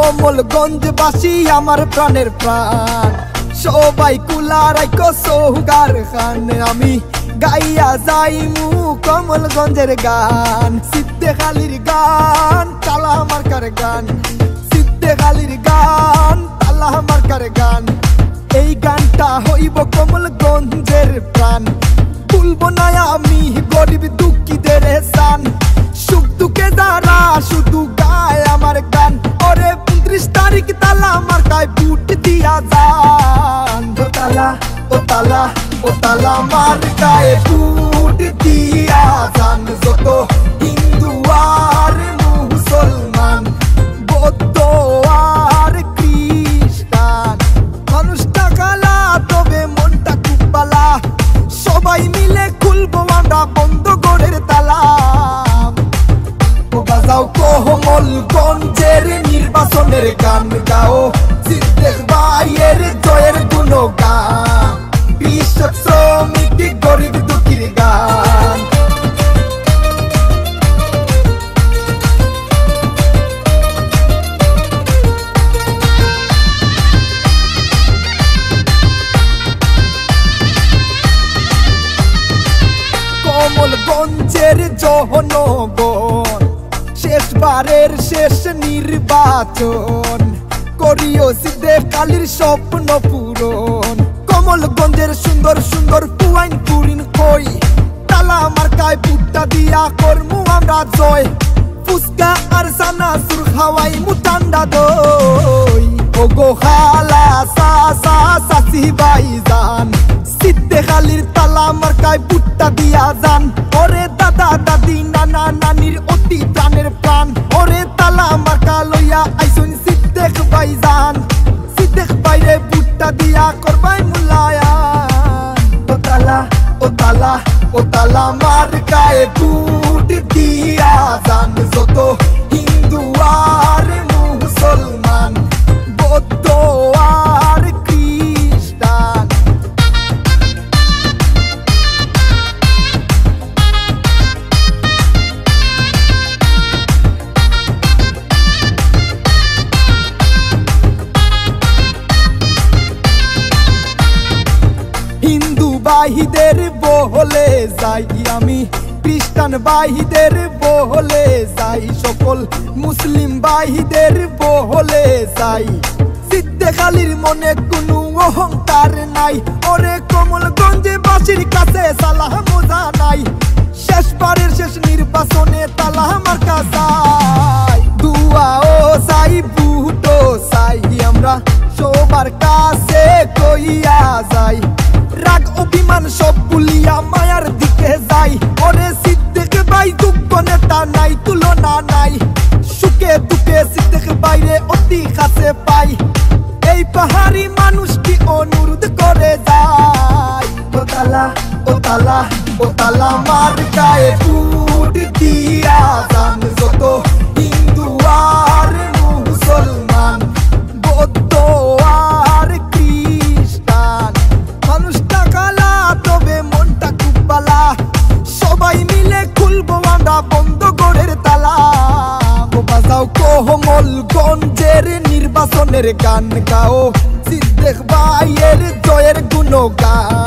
কমলগঞ্জবাসী আমার প্রাণের প্রাণ, সবাই কুলা রাইকো সৌগার খান। আমি গাইয়া যাইমু কমলগঞ্জের গান, সিদ্দেক আলীর গান, তালা মার্কার গান, সিদ্দেক আলীর গান, তালা মার্কার গান। এই গানটা হইব কমলগঞ্জের প্রাণ, ভুলবো না আমি গরিব দুঃখীদের এহসান। সুখ দুঃখে যারা শুধু গায় আমার গান, ওরে ২৫ তারিখ তালা মার্কায় বুট দিয়া যান। ও তালা ও তালা ও তালা মার্কায় বুট দিয়া যান। যত হিন্দু আর মুসলমান, বৌদ্ধ আর খ্রিস্টান, মানুষটা কালা তবে মনটা খুব বালা, সবাই মিলে খুলবো আমরা বন্ধ ঘরের তালা। বাজাও কমলগঞ্জের নির্বাচনের গান, গাও সিদ্দেক ভাইয়ের জয়ের গুণগান, কৃষক শ্রমিক গরিব দুঃখীর গান। কমলগঞ্জের জনগণ, শেষবারের শেষ নির্বাচন করিও সিদ্দেক আলীর স্বপ্ন পূরণ। কমলগঞ্জের সুন্দর সুন্দর পুয়াইন পুরিন কই, তালা মার্কায় বুটটা দিয়া করমু আমরা জয়। ফুচকা আর সানাসুর খাওয়াই মু ঠান্ডা দই। ও গো খালা চাচা চাচি ভাইজান, সিদ্দেক আলীর তালা মার্কায় বুটটা দিয়া যান। ওরে দাদা দাদি নানা নানির অতি প্রাণের প্রাণ, ওরে তালা মার্কা লইয়া আইসুন সিদ্দেক ভাইজান। সিদ্দেক ভাইরে বুটটা দিয়া করবাই মূল্যায়ন। ও তালা ও তালা ও তালা মার্কায় বুট দিয়া যান। যত হিন্দু আর মুসলমান, বৌদ্ধ আর খ্রিস্টান, হিন্দু ভাইদের বহলে যাই আমি, খ্রিস্টান ভাইদের বহলে যাই, সকল মুসলিম ভাইদের বহলে যাই। সিদ্দেক আলীর মনে কোনো অহংকার নাই, ওরে কমলগঞ্জবাসীর কাছে সালাম জানাই। শেষবারের শেষ নির্বাচনে তালা মার্কা চাই, দুয়াও চাই বুটও চাই, আমরা সবার কাছে কইয়া যাই। রাগ অভিমান সব ভুলিয়া মায়ার দিকে যাই, ওরে সিদ্দেক ভাই যোগ্য নেতা নাই তুলনা নাই। সুখে দুঃখে সিদ্দেক বাইরে অতি কাছে পাই, এই পাহাড়ি মানুষটি অনুরোধ করে যায়। ও তালা ও তালা ও তালা মার্কায় বুট দিয়া যান। যত হিন্দু আর মুসলমান, বৌদ্ধ আর খ্রিস্টান, মানুষটা কালা তবে মনটা খুব বালা, সবাই মিলে খুলবো আমরা বন্ধ ঘরের তালা। বাজাও কমলগঞ্জের নির্বাচনের গান, গাও সিদ্দেক ভাইয়ের জয়ের গুণগান।